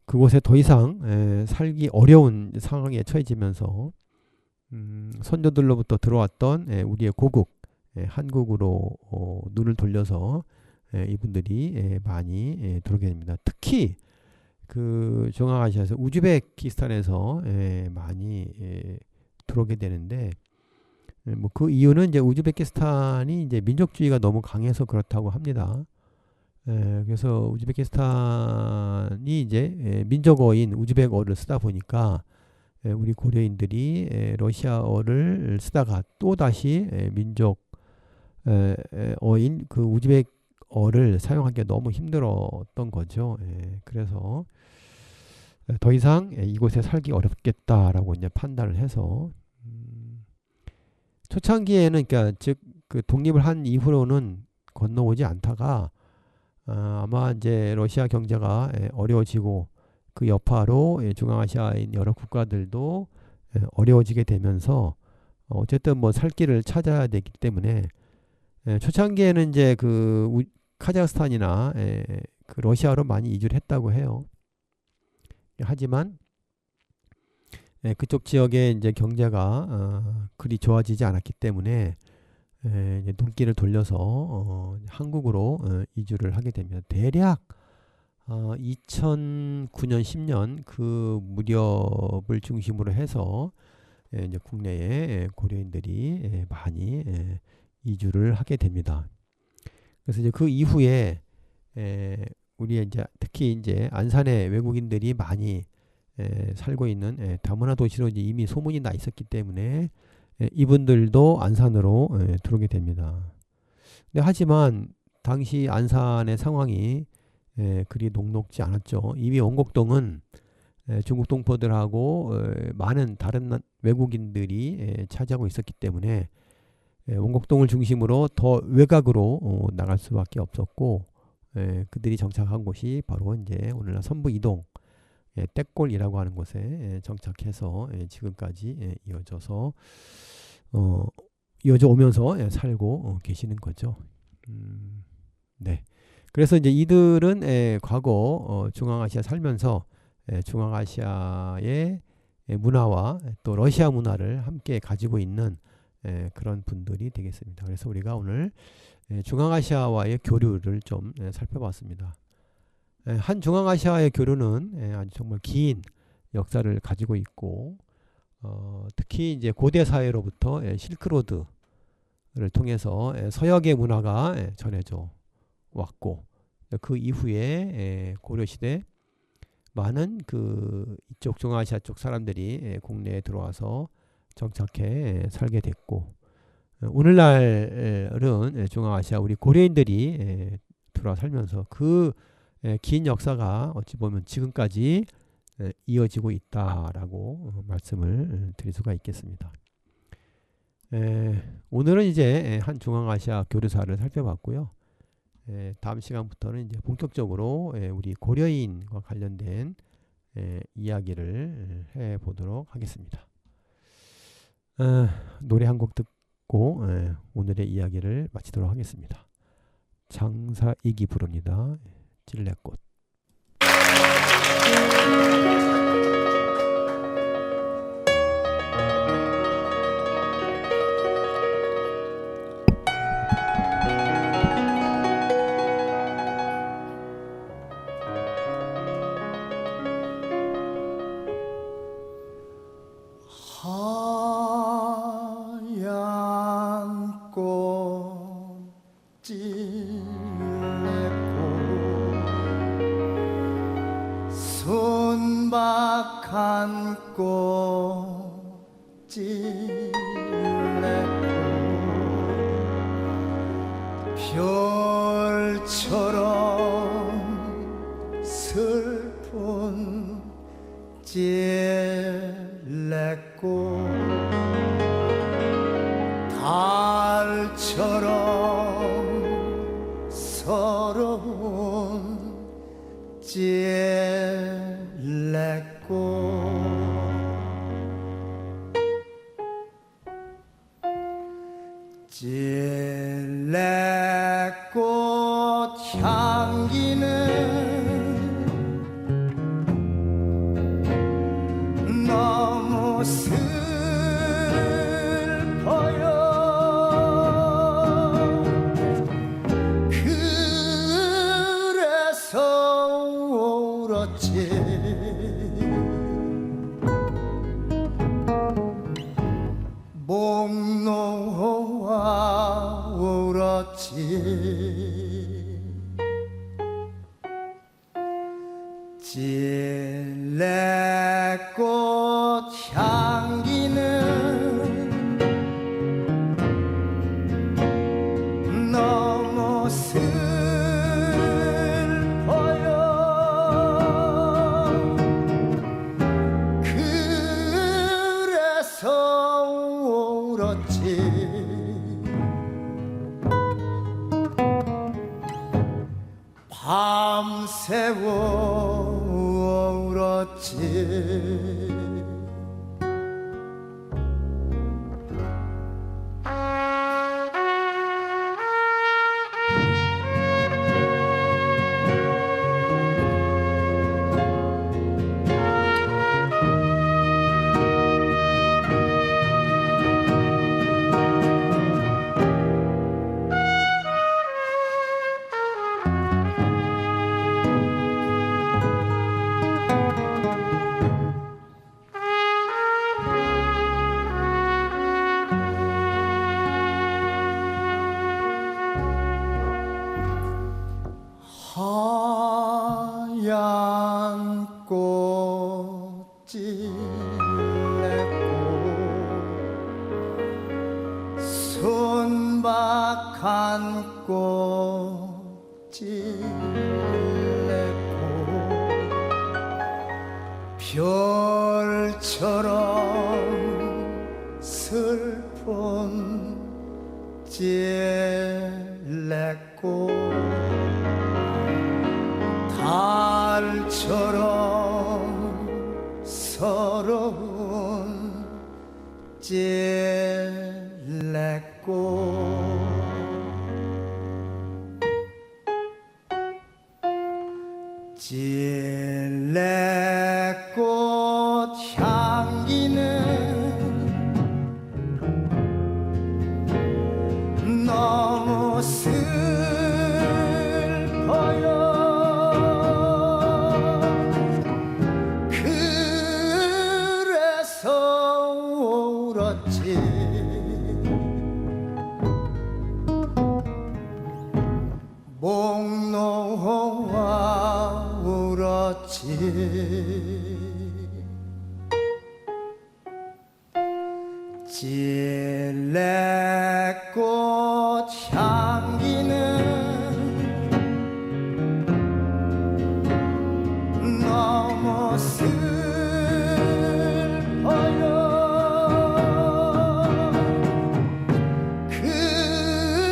그곳에 더 이상 살기 어려운 상황에 처해지면서 선조들로부터 들어왔던 우리의 고국 한국으로 눈을 돌려서 이분들이 많이 들어오게 됩니다. 특히 그 중앙아시아에서 우즈베키스탄에서 많이 들어오게 되는데 뭐 그 이유는 이제 우즈베키스탄이 이제 민족주의가 너무 강해서 그렇다고 합니다. 그래서 우즈베키스탄이 이제 민족어인 우즈벡어를 쓰다 보니까 우리 고려인들이 러시아어를 쓰다가 또 다시 민족 어인 그 우즈벡어를 사용하기가 너무 힘들었던 거죠. 그래서 더 이상 이곳에 살기 어렵겠다라고 이제 판단을 해서 초창기에는 그러니까 즉 그 독립을 한 이후로는 건너오지 않다가 아마 이제 러시아 경제가 어려워지고 그 여파로 중앙아시아인 여러 국가들도 어려워지게 되면서 어쨌든 뭐 살 길을 찾아야 되기 때문에 초창기에는 이제 그 카자흐스탄이나 그 러시아로 많이 이주를 했다고 해요. 하지만 그쪽 지역의 이제 경제가 그리 좋아지지 않았기 때문에 이제 눈길을 돌려서 한국으로 이주를 하게 됩니다. 대략 2009년 10년 그 무렵을 중심으로 해서 이제 국내에 고려인들이 많이 이주를 하게 됩니다. 그래서 이제 그 이후에 우리 이제 특히 이제 안산에 외국인들이 많이 살고 있는 다문화 도시로 이제 이미 소문이 나 있었기 때문에 이분들도 안산으로 들어오게 됩니다. 근데 하지만 당시 안산의 상황이 그리 녹록지 않았죠. 이미 원곡동은 중국 동포들하고 많은 다른 외국인들이 차지하고 있었기 때문에 원곡동을 중심으로 더 외곽으로 나갈 수밖에 없었고 그들이 정착한 곳이 바로 이제 오늘날 선부 이동 떼골이라고 하는 곳에 정착해서 지금까지 이어져서 이어져 오면서 살고 계시는 거죠. 네. 그래서 이제 이들은 과거 중앙아시아 살면서 중앙아시아의 문화와 또 러시아 문화를 함께 가지고 있는 그런 분들이 되겠습니다. 그래서 우리가 오늘 중앙아시아와의 교류를 좀 살펴봤습니다. 한 중앙아시아의 교류는 아주 정말 긴 역사를 가지고 있고 특히 이제 고대 사회로부터 실크로드를 통해서 서역의 문화가 전해져 왔고 그 이후에 고려시대 많은 그 이쪽 중앙아시아 쪽 사람들이 국내에 들어와서 정착해 살게 됐고 오늘날은 중앙아시아 우리 고려인들이 들어와 살면서 그 긴 역사가 어찌 보면 지금까지 이어지고 있다라고 말씀을 드릴 수가 있겠습니다. 오늘은 이제 한 중앙아시아 교류사를 살펴봤고요. 다음 시간부터는 이제 본격적으로 우리 고려인과 관련된 이야기를 해보도록 하겠습니다. 노래 한 곡 듣고 오늘의 이야기를 마치도록 하겠습니다. 장사익이 부릅니다. 찔레꽃. 하얀 꽃 찔레꽃 순박한 꽃 찔레꽃 별처럼 슬픈 찔레꽃 달처럼 서러운 찔레꽃 찔레꽃 향기는 너무 슬퍼요. 그래서 울었지. 목 놓아 울었지. 찔레꽃 향기는 너무 슬퍼요. 그래서 울었지. 밤새워 울었지. 하얀 꽃 찔레꽃 순박한 꽃 찔레꽃 별처럼 슬픈 찔레꽃 달처럼 서러운 찔레꽃 찔레꽃 향기는 너무 슬퍼요. 그래서 울었지. 목 놓아 울었지. 찔레꽃 향기는 너무 슬퍼요.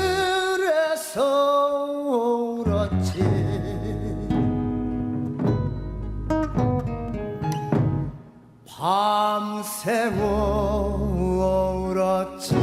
그래서 울었지. 세워 울었지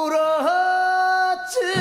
울었지